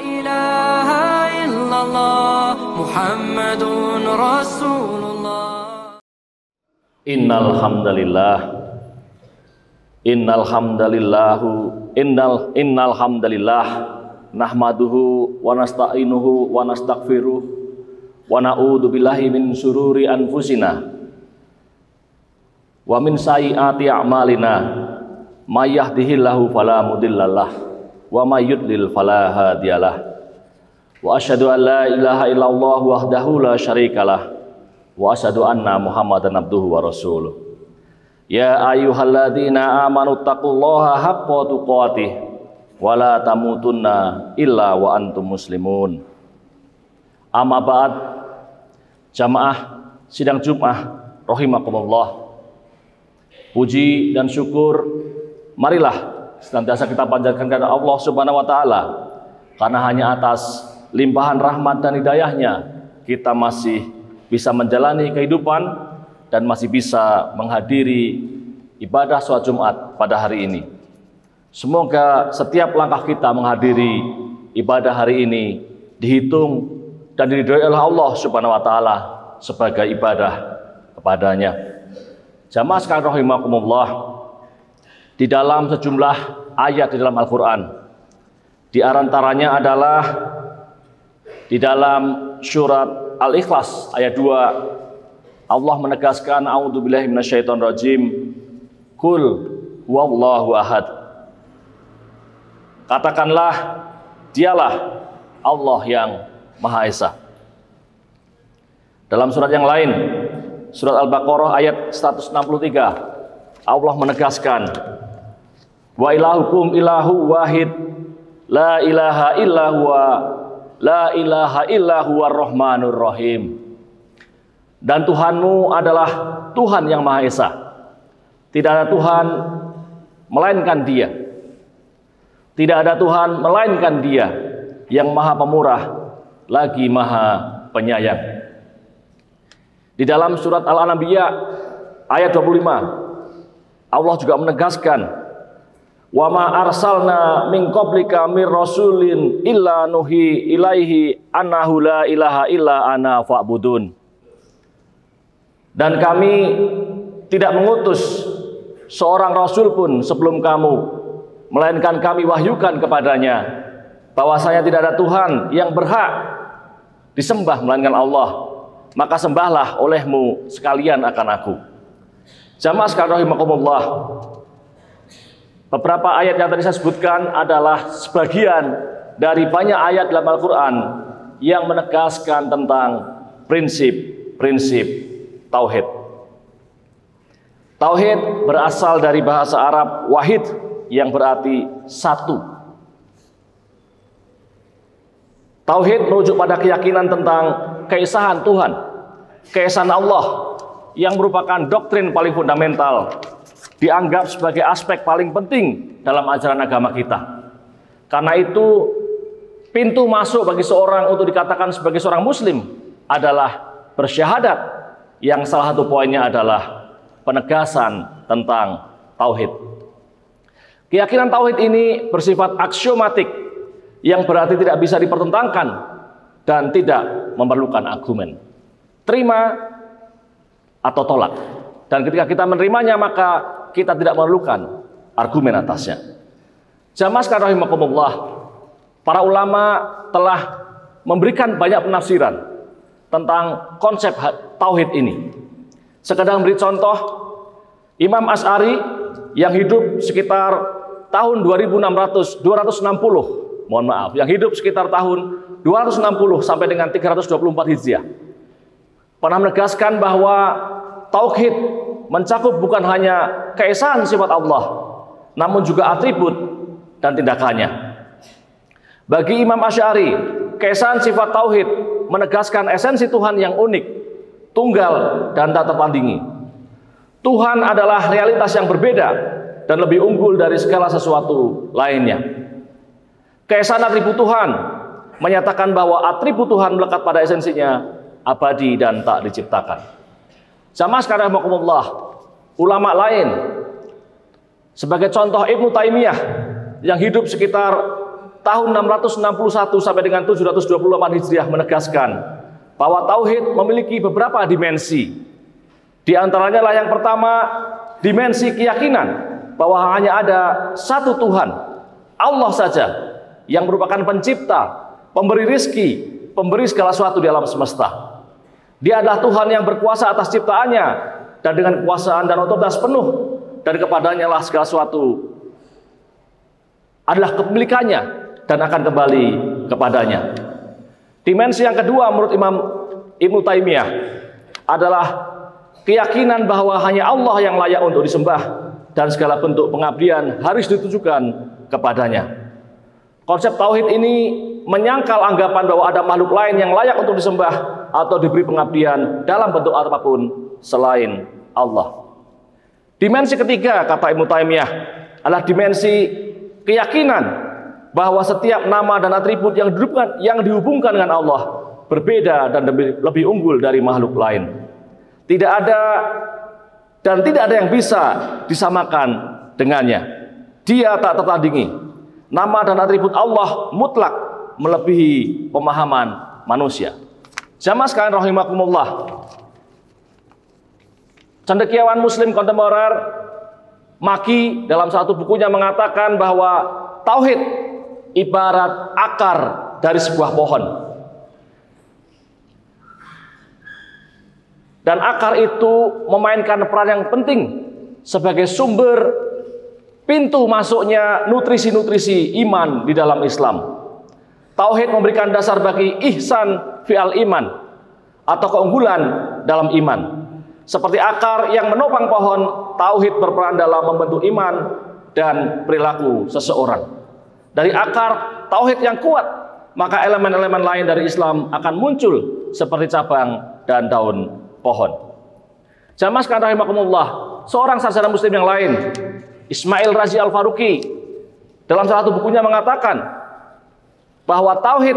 ilaha illallah Muhammadun Rasulullah. Innal hamdalillah nahmaduhu wa nasta'inuhu wa nastaghfiruh wa na'udzu billahi min syururi anfusina wa min sayyiati a'malina may yahdihillahu fala mudhillalah wa may yudlil fala hadiyalah wa asyhadu an la ilaha illallah wahdahu la syarikalah wa asyhadu anna Muhammadan abduhu wa rasuluh. Ya ayyuhalladzina amanu taqullaha haqqa tuqatih wa la tamutunna illa wa antum muslimun. Amma ba'd, jamaah sidang Jumat rahimakumullah. Puji dan syukur marilah senantiasa kita panjatkan kepada Allah Subhanahu wa taala, karena hanya atas limpahan rahmat dan hidayahnya kita masih bisa menjalani kehidupan dan masih bisa menghadiri ibadah sholat Jumat pada hari ini. Semoga setiap langkah kita menghadiri ibadah hari ini dihitung dan diridhoi oleh Allah Subhanahu wa taala sebagai ibadah kepadanya. Jamaah sekalian rahimakumullah, di dalam sejumlah ayat di dalam Al-Qur'an, di antaranya adalah di dalam surat Al-Ikhlas ayat 2, Allah menegaskan a'udzubillahi minasyaitonirrajim, qul huwallahu ahad. Katakanlah, dialah Allah yang Maha Esa. Dalam surat yang lain, surat Al-Baqarah ayat 163, Allah menegaskan, wa ilahukum ilahu wahid la ilaha illa huwa la ilaha illa huwar rahmanur rahim. Dan Tuhanmu adalah Tuhan yang Maha Esa. Tidak ada Tuhan melainkan Dia. Tidak ada Tuhan melainkan Dia yang Maha Pemurah lagi Maha Penyayang. Di dalam surat Al-Anbiya ayat 25, Allah juga menegaskan, wa ma arsalna min qablika mir rasulin illa nuhi ilaihi annahu la ilaha illa ana fa'budun. Dan kami tidak mengutus seorang rasul pun sebelum kamu, melainkan kami wahyukan kepadanya bahwasanya tidak ada Tuhan yang berhak disembah melainkan Allah, maka sembahlah olehmu sekalian akan aku. Jamaah sekalian rahimakumullah, beberapa ayat yang tadi saya sebutkan adalah sebagian dari banyak ayat dalam Al-Quran yang menegaskan tentang prinsip-prinsip tauhid. Tauhid berasal dari bahasa Arab wahid yang berarti satu. Tauhid merujuk pada keyakinan tentang keesahan Tuhan, keesahan Allah, yang merupakan doktrin paling fundamental, dianggap sebagai aspek paling penting dalam ajaran agama kita. Karena itu, pintu masuk bagi seorang untuk dikatakan sebagai seorang muslim adalah bersyahadat, yang salah satu poinnya adalah penegasan tentang tauhid. Keyakinan tauhid ini bersifat aksiomatik, yang berarti tidak bisa dipertentangkan dan tidak memerlukan argumen. Terima atau tolak. Dan ketika kita menerimanya, maka kita tidak memerlukan argumen atasnya. Jamaah sekalian rahimakumullah, para ulama telah memberikan banyak penafsiran tentang konsep tauhid ini. Sekedar beri contoh, Imam Asy'ari yang hidup sekitar tahun 260, yang hidup sekitar tahun 260 sampai dengan 324 Hijriah, pernah menegaskan bahwa tauhid mencakup bukan hanya keesaan sifat Allah, namun juga atribut dan tindakannya. Bagi Imam Asy'ari, keesaan sifat tauhid menegaskan esensi Tuhan yang unik, tunggal dan tak tertandingi. Tuhan adalah realitas yang berbeda dan lebih unggul dari segala sesuatu lainnya. Keesaan atribut Tuhan menyatakan bahwa atribut Tuhan melekat pada esensinya, abadi dan tak diciptakan. Jamaah sekalian rahimakumullah, ulama lain sebagai contoh Ibnu Taimiyah yang hidup sekitar tahun 661 sampai dengan 728 Hijriah menegaskan bahwa tauhid memiliki beberapa dimensi. Di antaranya lah yang pertama, dimensi keyakinan bahwa hanya ada satu Tuhan, Allah saja, yang merupakan pencipta, pemberi rizki, pemberi segala sesuatu di alam semesta. Dia adalah Tuhan yang berkuasa atas ciptaannya, dan dengan kekuasaan dan otoritas penuh, dan kepadanya lah segala sesuatu adalah kepemilikannya dan akan kembali kepadanya. Dimensi yang kedua menurut Imam Ibnu Taimiyah adalah keyakinan bahwa hanya Allah yang layak untuk disembah dan segala bentuk pengabdian harus ditujukan kepadanya. Konsep tauhid ini menyangkal anggapan bahwa ada makhluk lain yang layak untuk disembah atau diberi pengabdian dalam bentuk apapun selain Allah. Dimensi ketiga, kata Ibnu Taimiyah, adalah dimensi keyakinan bahwa setiap nama dan atribut yang dihubungkan dengan Allah berbeda dan lebih unggul dari makhluk lain. Tidak ada dan tidak ada yang bisa disamakan dengannya. Dia tak tertandingi. Nama dan atribut Allah mutlak melebihi pemahaman manusia. Jamaah sekalian rahimakumullah. Cendekiawan Muslim kontemporer Maki dalam satu bukunya mengatakan bahwa tauhid ibarat akar dari sebuah pohon. Dan akar itu memainkan peran yang penting sebagai sumber pintu masuknya nutrisi-nutrisi iman di dalam Islam. Tauhid memberikan dasar bagi ihsan fi'al iman atau keunggulan dalam iman. Seperti akar yang menopang pohon, tauhid berperan dalam membentuk iman dan perilaku seseorang. Dari akar tauhid yang kuat, maka elemen-elemen lain dari Islam akan muncul seperti cabang dan daun pohon. Jamaah sekalian rahimakumullah, seorang sarjana muslim yang lain, Ismail Razi Al-Faruqi, dalam salah satu bukunya mengatakan bahwa tauhid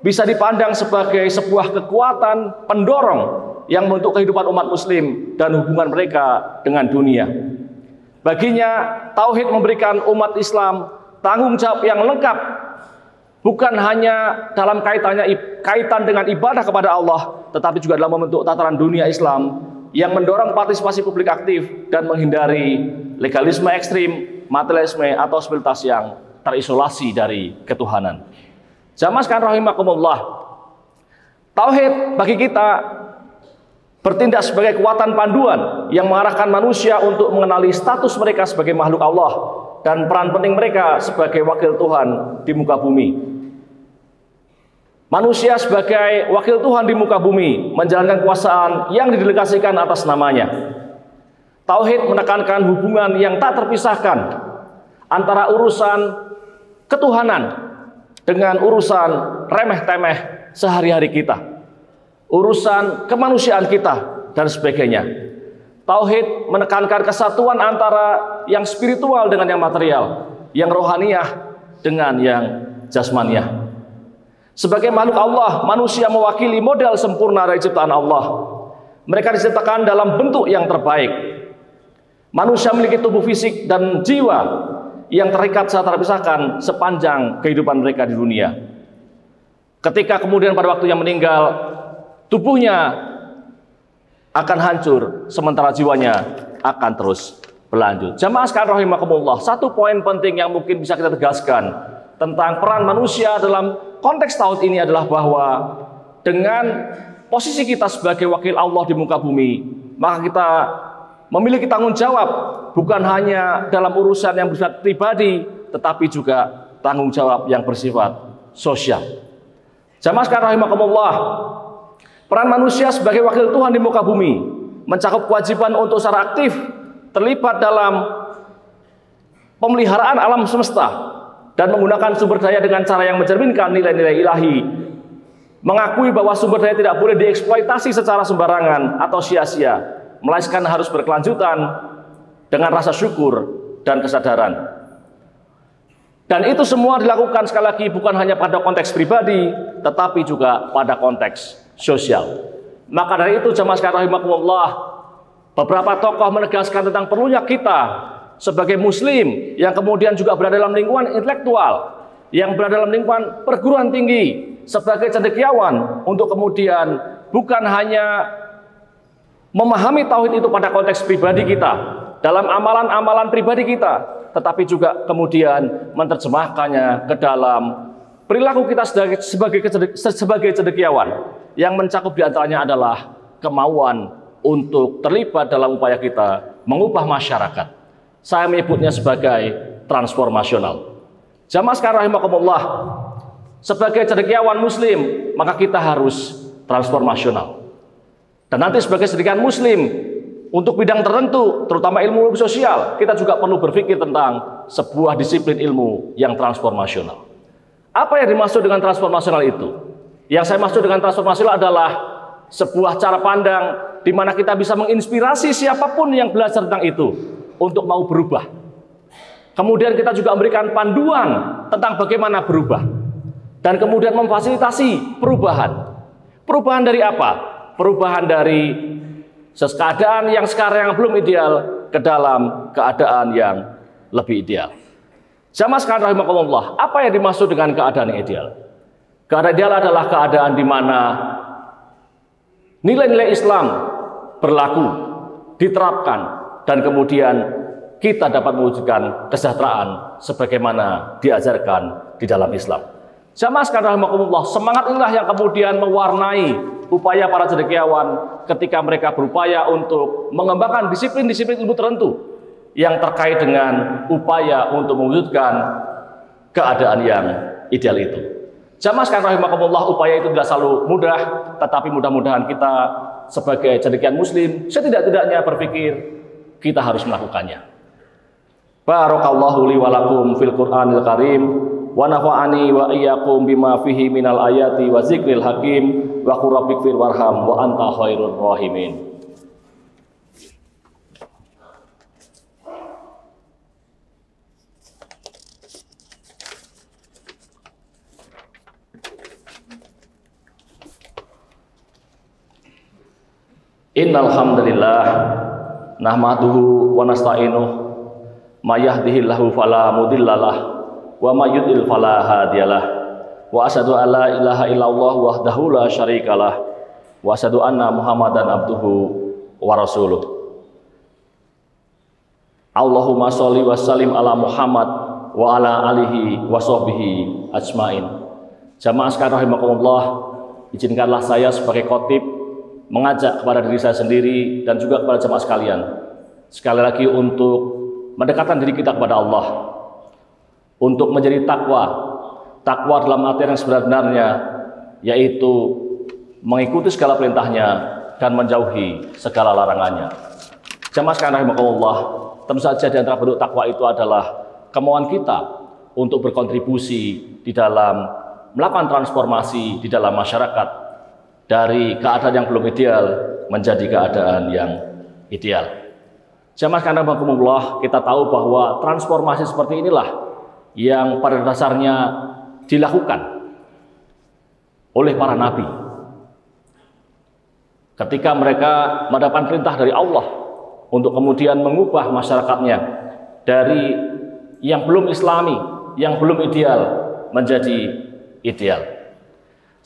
bisa dipandang sebagai sebuah kekuatan pendorong yang membentuk kehidupan umat muslim dan hubungan mereka dengan dunia. Baginya, tauhid memberikan umat Islam tanggung jawab yang lengkap, bukan hanya dalam kaitan dengan ibadah kepada Allah, tetapi juga dalam membentuk tataran dunia Islam yang mendorong partisipasi publik aktif dan menghindari legalisme ekstrim, materialisme atau spiritualitas yang terisolasi dari ketuhanan. Jamaah sekalian rahimakumullah, tauhid bagi kita bertindak sebagai kekuatan panduan yang mengarahkan manusia untuk mengenali status mereka sebagai makhluk Allah dan peran penting mereka sebagai wakil Tuhan di muka bumi. Manusia sebagai wakil Tuhan di muka bumi menjalankan kekuasaan yang didelegasikan atas namanya. Tauhid menekankan hubungan yang tak terpisahkan antara urusan ketuhanan dengan urusan remeh-temeh sehari-hari kita, urusan kemanusiaan kita, dan sebagainya. Tauhid menekankan kesatuan antara yang spiritual dengan yang material, yang rohaniyah dengan yang jasmaniah. Sebagai makhluk Allah, manusia mewakili model sempurna dari ciptaan Allah. Mereka diciptakan dalam bentuk yang terbaik. Manusia memiliki tubuh fisik dan jiwa yang terikat secara terpisahkan sepanjang kehidupan mereka di dunia. Ketika kemudian pada waktu yang meninggal, tubuhnya akan hancur, sementara jiwanya akan terus berlanjut. Jamaah sekalian rahimakumullah, satu poin penting yang mungkin bisa kita tegaskan tentang peran manusia dalam konteks tauhid ini adalah bahwa dengan posisi kita sebagai wakil Allah di muka bumi, maka kita memiliki tanggung jawab bukan hanya dalam urusan yang bersifat pribadi, tetapi juga tanggung jawab yang bersifat sosial. Jamaah sekalian rahimakumullah, peran manusia sebagai wakil Tuhan di muka bumi mencakup kewajiban untuk secara aktif terlibat dalam pemeliharaan alam semesta dan menggunakan sumber daya dengan cara yang mencerminkan nilai-nilai ilahi, mengakui bahwa sumber daya tidak boleh dieksploitasi secara sembarangan atau sia-sia, melainkan harus berkelanjutan dengan rasa syukur dan kesadaran. Dan itu semua dilakukan sekali lagi bukan hanya pada konteks pribadi, tetapi juga pada konteks sosial. Maka dari itu jamaah sekalian rahimakumullah, beberapa tokoh menegaskan tentang perlunya kita sebagai muslim yang kemudian juga berada dalam lingkungan intelektual yang berada dalam lingkungan perguruan tinggi sebagai cendekiawan untuk kemudian bukan hanya memahami tauhid itu pada konteks pribadi kita, dalam amalan-amalan pribadi kita, tetapi juga kemudian menerjemahkannya ke dalam perilaku kita sebagai cendekiawan, yang mencakup diantaranya adalah kemauan untuk terlibat dalam upaya kita mengubah masyarakat. Saya menyebutnya sebagai transformasional. Jamaah sekalian rahimakumullah, sebagai cendekiawan muslim, maka kita harus transformasional. Dan nanti sebagai cendekiawan muslim, untuk bidang tertentu, terutama ilmu sosial, kita juga perlu berpikir tentang sebuah disiplin ilmu yang transformasional. Apa yang dimaksud dengan transformasional itu? Yang saya maksud dengan transformasional adalah sebuah cara pandang di mana kita bisa menginspirasi siapapun yang belajar tentang itu untuk mau berubah. Kemudian kita juga memberikan panduan tentang bagaimana berubah. Dan kemudian memfasilitasi perubahan. Perubahan dari apa? Perubahan dari keadaan yang sekarang yang belum ideal ke dalam keadaan yang lebih ideal. Jamaah sekalian rahimakumullah, apa yang dimaksud dengan keadaan yang ideal? Keadaan ideal adalah keadaan di mana nilai-nilai Islam berlaku, diterapkan, dan kemudian kita dapat mewujudkan kesejahteraan sebagaimana diajarkan di dalam Islam. Jamaah sekalian rahimakumullah, semangat inilah yang kemudian mewarnai upaya para cendekiawan ketika mereka berupaya untuk mengembangkan disiplin-disiplin ilmu tertentu yang terkait dengan upaya untuk mewujudkan keadaan yang ideal itu. Jamaah sekalian rahimakumullah, upaya itu tidak selalu mudah, tetapi mudah-mudahan kita sebagai cendekiawan muslim setidak-tidaknya berpikir kita harus melakukannya. Barakallahu li wa lakum fil Qur'anil Karim wa nafa'ani wa iyyakum bima fihi minal ayati wa zikril hakim wa qur rabbighfir warham wa anta khairur rahimin. Innal hamdalillah nahmaduhu wa nasta'inuhu may yahdihillahu fala mudhillalah wa may yudlil fala hadiyalah wa asyhadu an la ilaha illallah wahdahu la syarikalah wa asyhadu anna muhammadan abduhu wa rasuluh. Allahumma sholli wa sallim ala Muhammad wa ala alihi wa sahbihi ajmain. Jamaah sekalian rahimakumullah, izinkanlah saya sebagai khatib mengajak kepada diri saya sendiri dan juga kepada jemaah sekalian sekali lagi untuk mendekatkan diri kita kepada Allah, untuk menjadi takwa dalam artian yang sebenarnya, yaitu mengikuti segala perintahnya dan menjauhi segala larangannya. Jemaah sekalian rahimakumullah, tentu saja di antara bentuk takwa itu adalah kemauan kita untuk berkontribusi di dalam melakukan transformasi di dalam masyarakat dari keadaan yang belum ideal menjadi keadaan yang ideal. Jamaah sekalian rahimakumullah, kita tahu bahwa transformasi seperti inilah yang pada dasarnya dilakukan oleh para nabi. Ketika mereka mendapatkan perintah dari Allah untuk kemudian mengubah masyarakatnya dari yang belum islami, yang belum ideal menjadi ideal.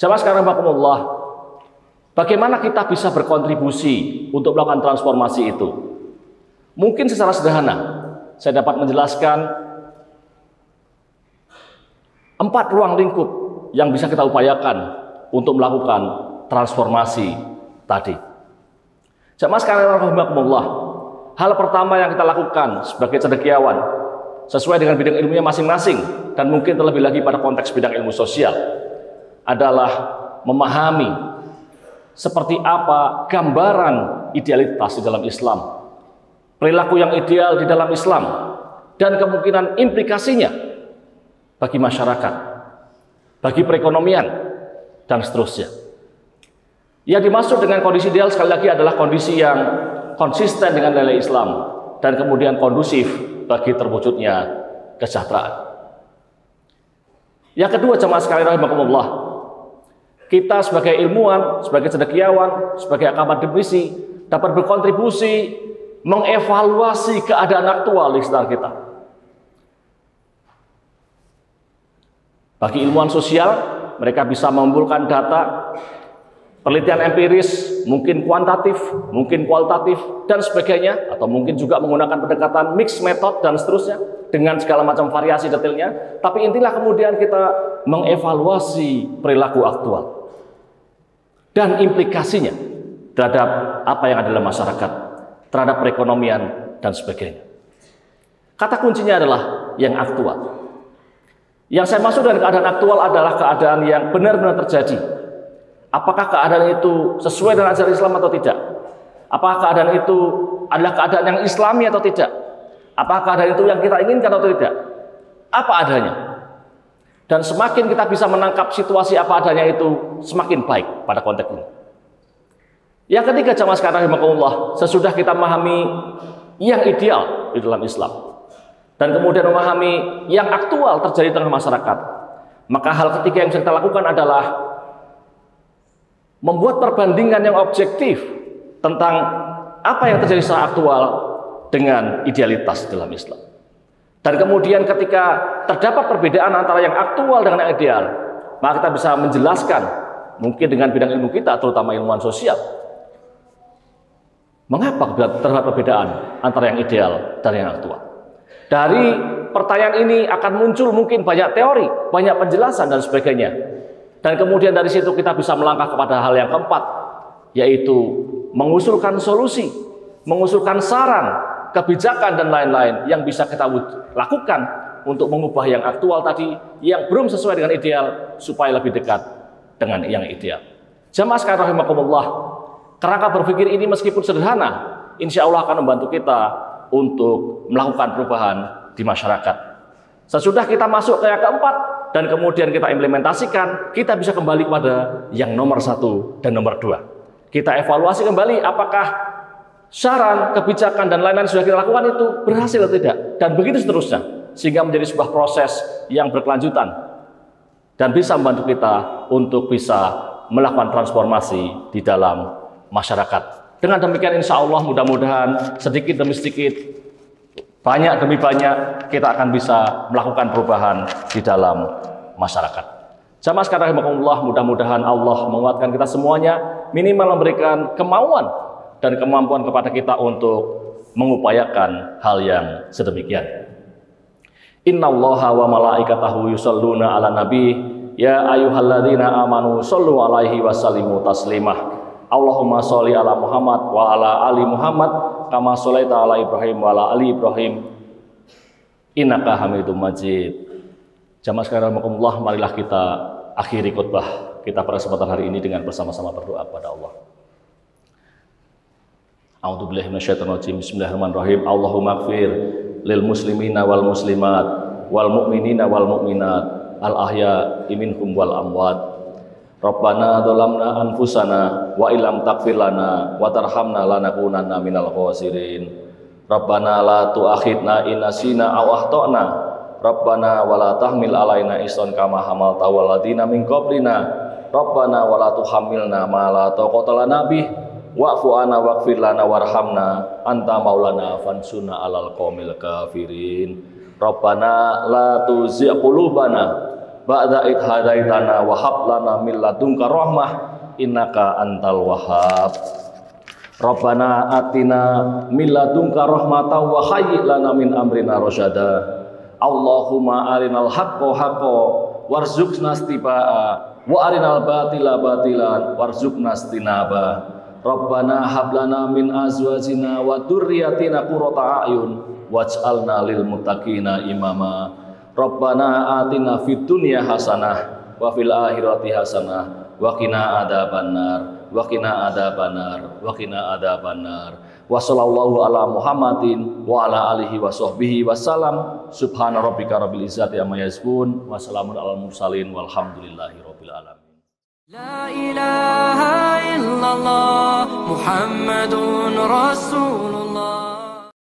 Jamaah sekalian rahimakumullah, bagaimana kita bisa berkontribusi untuk melakukan transformasi itu? Mungkin secara sederhana, saya dapat menjelaskan 4 ruang lingkup yang bisa kita upayakan untuk melakukan transformasi tadi. Jamaah sekalian rahimakumullah, hal pertama yang kita lakukan sebagai cendekiawan, sesuai dengan bidang ilmunya masing-masing, dan mungkin terlebih lagi pada konteks bidang ilmu sosial, adalah memahami seperti apa gambaran idealitas di dalam Islam, perilaku yang ideal di dalam Islam, dan kemungkinan implikasinya bagi masyarakat, bagi perekonomian, dan seterusnya. Yang dimaksud dengan kondisi ideal sekali lagi adalah kondisi yang konsisten dengan nilai Islam dan kemudian kondusif bagi terwujudnya kesejahteraan. Yang kedua, jemaah sekalian rahimakumullah, kita sebagai ilmuwan, sebagai cendekiawan, sebagai akademisi dapat berkontribusi mengevaluasi keadaan aktual di sekitar kita. Bagi ilmuwan sosial, mereka bisa mengumpulkan data, penelitian empiris, mungkin kuantitatif, mungkin kualitatif, dan sebagainya, atau mungkin juga menggunakan pendekatan mixed method dan seterusnya, dengan segala macam variasi detailnya. Tapi intinya kemudian kita mengevaluasi perilaku aktual dan implikasinya terhadap apa yang ada dalam masyarakat, terhadap perekonomian, dan sebagainya. Kata kuncinya adalah yang aktual. Yang saya maksud dengan keadaan aktual adalah keadaan yang benar-benar terjadi. Apakah keadaan itu sesuai dengan ajaran Islam atau tidak? Apakah keadaan itu adalah keadaan yang Islami atau tidak? Apakah keadaan itu yang kita inginkan atau tidak? Apa adanya? Dan semakin kita bisa menangkap situasi apa adanya itu, semakin baik pada konteks ini. Yang ketiga, jamaah sekalian rahimakumullah, sesudah kita memahami yang ideal di dalam Islam dan kemudian memahami yang aktual terjadi di tengah masyarakat, maka hal ketiga yang bisa kita lakukan adalah membuat perbandingan yang objektif tentang apa yang terjadi secara aktual dengan idealitas dalam Islam. Dan kemudian ketika terdapat perbedaan antara yang aktual dengan yang ideal, maka kita bisa menjelaskan, mungkin dengan bidang ilmu kita, terutama ilmuwan sosial, mengapa terdapat perbedaan antara yang ideal dan yang aktual. Dari pertanyaan ini akan muncul mungkin banyak teori, banyak penjelasan dan sebagainya. Dan kemudian dari situ kita bisa melangkah kepada hal yang keempat, yaitu mengusulkan solusi, mengusulkan saran, kebijakan dan lain-lain yang bisa kita lakukan untuk mengubah yang aktual tadi, yang belum sesuai dengan ideal, supaya lebih dekat dengan yang ideal. Jamaah sekalian rahimakumullah, kerangka berpikir ini meskipun sederhana, insya Allah akan membantu kita untuk melakukan perubahan di masyarakat. Sesudah kita masuk ke yang keempat dan kemudian kita implementasikan, kita bisa kembali kepada yang nomor 1 dan nomor 2. Kita evaluasi kembali apakah saran, kebijakan dan lain-lain sudah kita lakukan itu berhasil atau tidak, dan begitu seterusnya, sehingga menjadi sebuah proses yang berkelanjutan dan bisa membantu kita untuk bisa melakukan transformasi di dalam masyarakat. Dengan demikian insya Allah mudah-mudahan sedikit demi sedikit, banyak demi banyak, kita akan bisa melakukan perubahan di dalam masyarakat. Jamaah sekalian rahimakumullah, mudah-mudahan Allah menguatkan kita semuanya, minimal memberikan kemauan dan kemampuan kepada kita untuk mengupayakan hal yang sedemikian. Innallaha wa malaikatahu yusholluna ala nabi ya ayyuhalladzina amanu shollu alaihi wasallimu taslimah. Allahumma sholli ala Muhammad wa ala ali Muhammad kama sholaita ala Ibrahim wa ala ali Ibrahim innaka Hamidum Majid. Jamaah sekalian rahimakumullah, marilah kita akhiri khutbah kita pada kesempatan hari ini dengan bersama-sama berdoa kepada Allah. A'udzubillahi minasyaitonir rajim. Bismillahirrahmanirrahim. Allahumma ighfir lil muslimina wal muslimat wal mu'minina wal mu'minat al ahya'i minhum wal amwat. Rabbana dzalamna anfusana wa illam taghfir lana wa tarhamna lanakunanna minal khasirin. Rabbana la tu'akhidna in nasina aw akhtana. Rabbana wa la tahmil alaina isran kama hamaltahu alal ladzina min qablina. Rabbana wa la tuhammilna ma la taqata lana bih wa'fu anna waghfir lana warhamna anta maulana fansurna alal qaumil kafirin. Rabbana la tuzigh qulubana ba'da id hadaitana wa hab lana min ladunka rahmah innaka antal wahhab. Rabbana atina min ladunka rahmatan wa hayyi lana min amrina rasyada. Allahumma arinal haqqo haqqo warzuqna istiba'a wa arinal batila batilan warzuqna istinaba. Rabbana hab lana min azwajina wa dzurriyyatina qurrata a'yun waj'alna lil muttaqina imama. Rabbana atina fid dunya hasanah wa fil akhirati hasanah wa qina adzabannar wa qina adzabannar wa qina adzabannar. Wa sallallahu ala Muhammadin wa ala alihi wa sahbihi wasallam. Subhana rabbika rabbil izzati amma yasifun wa salamun alal mursalin walhamdulillahi rabbil alamin. La ilaha illallah Muhammadun Rasulullah.